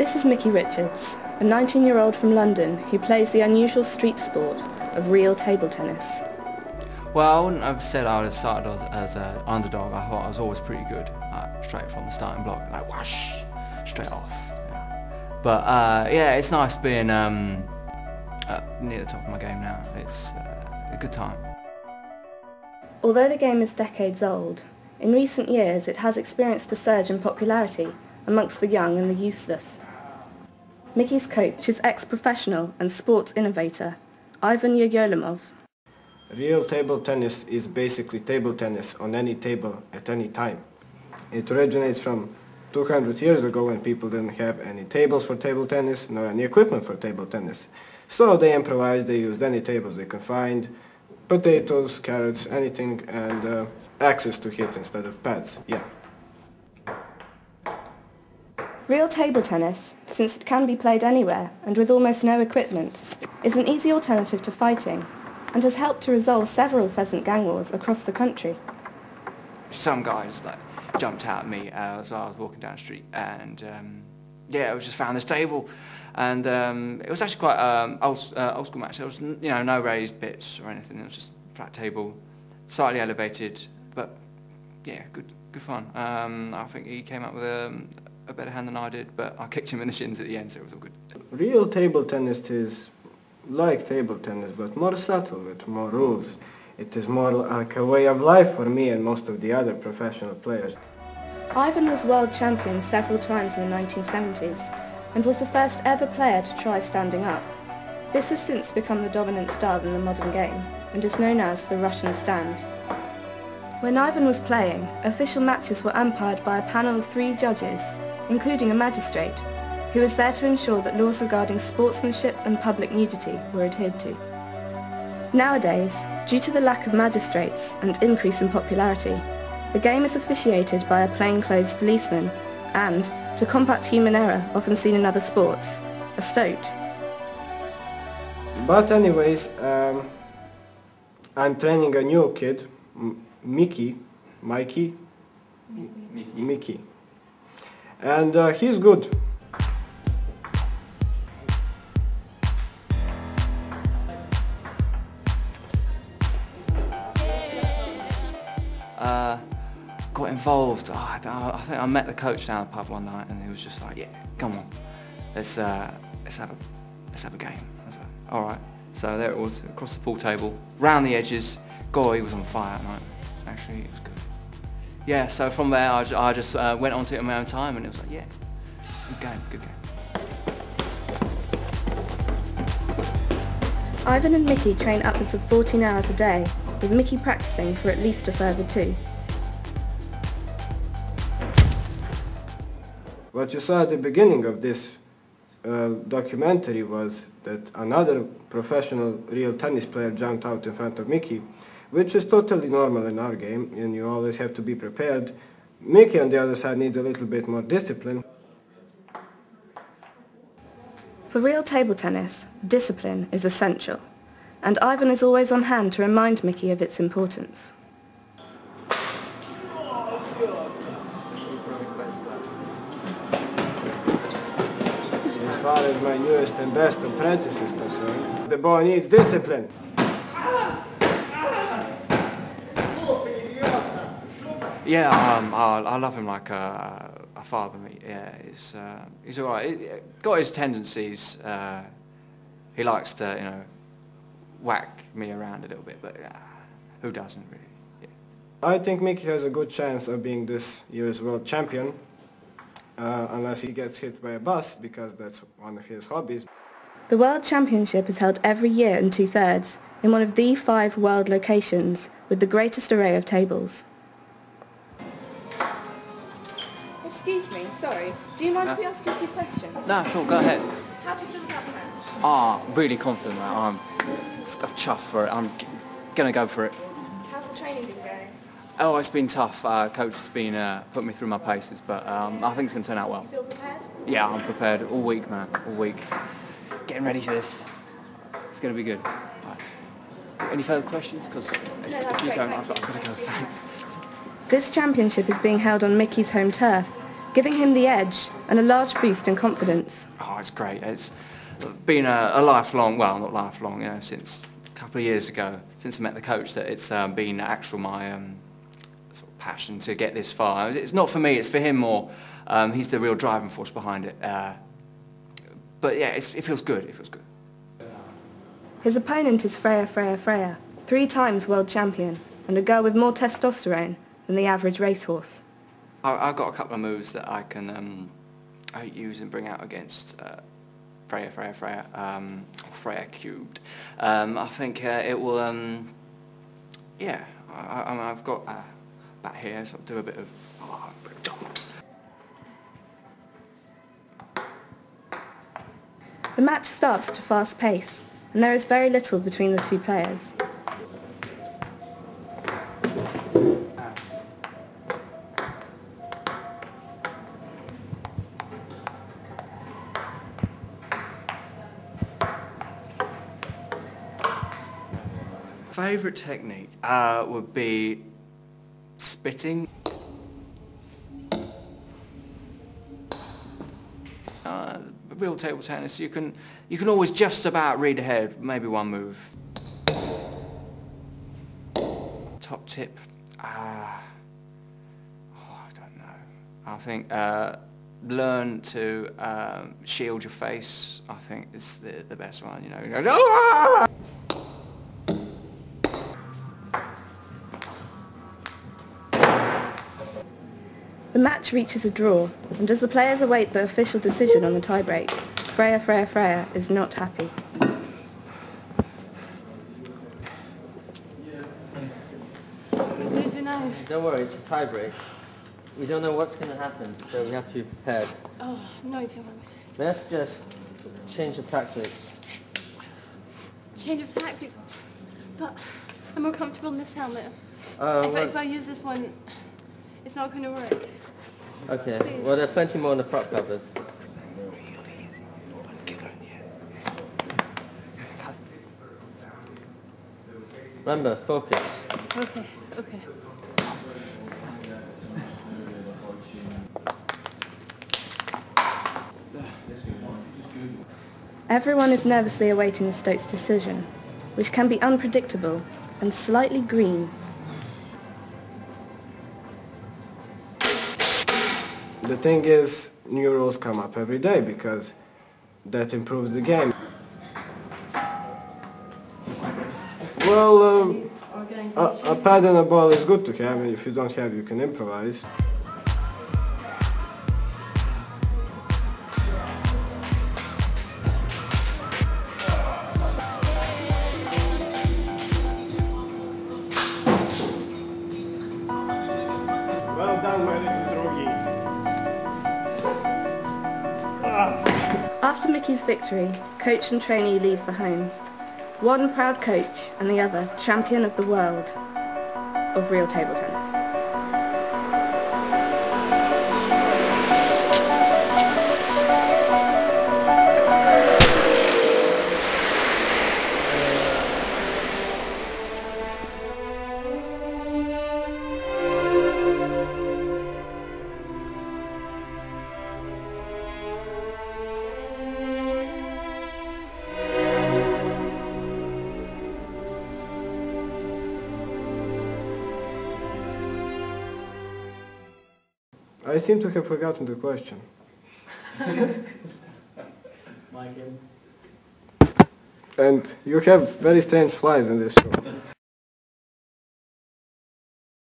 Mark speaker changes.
Speaker 1: This is Micky Richards, a 19-year-old from London who plays the unusual street sport of real table tennis.
Speaker 2: Well, I wouldn't have said I would have started as an underdog. I thought I was always pretty good, straight from the starting block, like whoosh, straight off. Yeah. But yeah, it's nice being near the top of my game now. It's a good time.
Speaker 1: Although the game is decades old, in recent years it has experienced a surge in popularity amongst the young and the useless. Micky's coach is ex-professional and sports innovator, Ivan Yoyolimov.
Speaker 3: Real table tennis is basically table tennis on any table at any time. It originates from 200 years ago when people didn't have any tables for table tennis nor any equipment for table tennis. So they improvised, they used any tables they could find, potatoes, carrots, anything, and axes to hit instead of pads, yeah.
Speaker 1: Real table tennis, since it can be played anywhere and with almost no equipment, is an easy alternative to fighting and has helped to resolve several pheasant gang wars across the country.
Speaker 2: Some guys that jumped out at me as I was walking down the street, and yeah, I just found this table, and it was actually quite old school match. There was no raised bits or anything. It was just a flat table, slightly elevated, but yeah, good fun. I think he came up with a better hand than I did, but I kicked him in the shins at the end, so it was all good.
Speaker 3: Real table tennis is like table tennis, but more subtle, with more rules. It is more like a way of life for me and most of the other professional players.
Speaker 1: Ivan was world champion several times in the 1970s and was the first ever player to try standing up. This has since become the dominant style in the modern game and is known as the Russian stand. When Ivan was playing, official matches were umpired by a panel of 3 judges, including a magistrate, who was there to ensure that laws regarding sportsmanship and public nudity were adhered to. Nowadays, due to the lack of magistrates and increase in popularity, the game is officiated by a plainclothes policeman and, to combat human error often seen in other sports, a stoat.
Speaker 3: But anyways, I'm training a new kid, Micky, and he's good.
Speaker 2: Got involved. I think I met the coach down at the pub one night, and he was just like, "Yeah, come on, let's have a game." I was like, "All right." So there it was, across the pool table, round the edges. God, he was on fire that night. Actually, it was good. Yeah. So from there, I just went on to it in my own time, and it was like, "Yeah, good game, good game."
Speaker 1: Ivan and Micky train upwards of 14 hours a day, with Micky practicing for at least a further 2.
Speaker 3: What you saw at the beginning of this documentary was that another professional real tennis player jumped out in front of Micky, which is totally normal in our game, and you always have to be prepared. Micky, on the other side, needs a little bit more discipline.
Speaker 1: For real table tennis, discipline is essential, and Ivan is always on hand to remind Micky of its importance.
Speaker 3: As far as my newest and best apprentice is concerned, the boy needs discipline.
Speaker 2: Yeah, I love him like a father. Yeah, he's all right. He got his tendencies. He likes to, whack me around a little bit, but who doesn't really? Yeah.
Speaker 3: I think Micky has a good chance of being this year's world champion, unless he gets hit by a bus, because that's one of his hobbies.
Speaker 1: The World Championship is held every year in 2/3 in one of the 5 world locations with the greatest array of tables. Excuse me, sorry. Do you mind if we ask you a few questions?
Speaker 2: No, sure, go ahead.
Speaker 1: How do you feel about the match?
Speaker 2: Really confident, mate. I'm chuffed for it. I'm gonna go for it.
Speaker 1: How's the training been going?
Speaker 2: Oh, it's been tough. Coach has been putting me through my paces, but I think it's gonna turn out well.
Speaker 1: You feel prepared?
Speaker 2: Yeah, I'm prepared all week, man. All week. Getting ready for this. It's gonna be good. Right. Any further questions? Because if you don't, I've got to go. Thanks.
Speaker 1: This championship is being held on Micky's home turf, giving him the edge and a large boost in confidence.
Speaker 2: Oh, it's great. It's been a lifelong, well, not lifelong, since a couple of years ago, since I met the coach, that it's been my sort of passion to get this far. It's not for me, it's for him more. He's the real driving force behind it. But yeah, it feels good, it feels good.
Speaker 1: His opponent is Freya, 3 times world champion, and a girl with more testosterone than the average racehorse.
Speaker 2: I've got a couple of moves that I can use and bring out against Freya cubed. I think it will, yeah, I've got back here, so I'll do a bit of,
Speaker 1: The match starts at a fast pace, and there is very little between the 2 players.
Speaker 2: Favourite technique would be spitting. Real table tennis, you can always just about read ahead, maybe one move. Top tip, I don't know. I think learn to shield your face. I think is the best one. You know.
Speaker 1: The match reaches a draw, and as the players await the official decision on the tiebreak, Freya is not happy.
Speaker 4: What do you do now?
Speaker 5: Don't worry, it's a tiebreak. We don't know what's going to happen, so we have to be prepared.
Speaker 4: Oh, no idea what we're doing.
Speaker 5: Let's just change of tactics.
Speaker 4: Change of tactics? But I'm more comfortable in this helmet. If I use this one, it's not going to work.
Speaker 5: Okay,
Speaker 4: Please.
Speaker 5: well there are plenty more in the prop cupboard. Remember, focus.
Speaker 4: Okay.
Speaker 1: Everyone is nervously awaiting the Stoke's decision, which can be unpredictable and slightly green.
Speaker 3: The thing is, new rules come up every day because that improves the game. Well, a pad and a ball is good to have, and if you don't have, you can improvise. Well done, my little doggy.
Speaker 1: After Micky's victory, coach and trainee leave for home. One proud coach and the other champion of the world of real table tennis.
Speaker 3: I seem to have forgotten the question. And you have very strange flies in this show.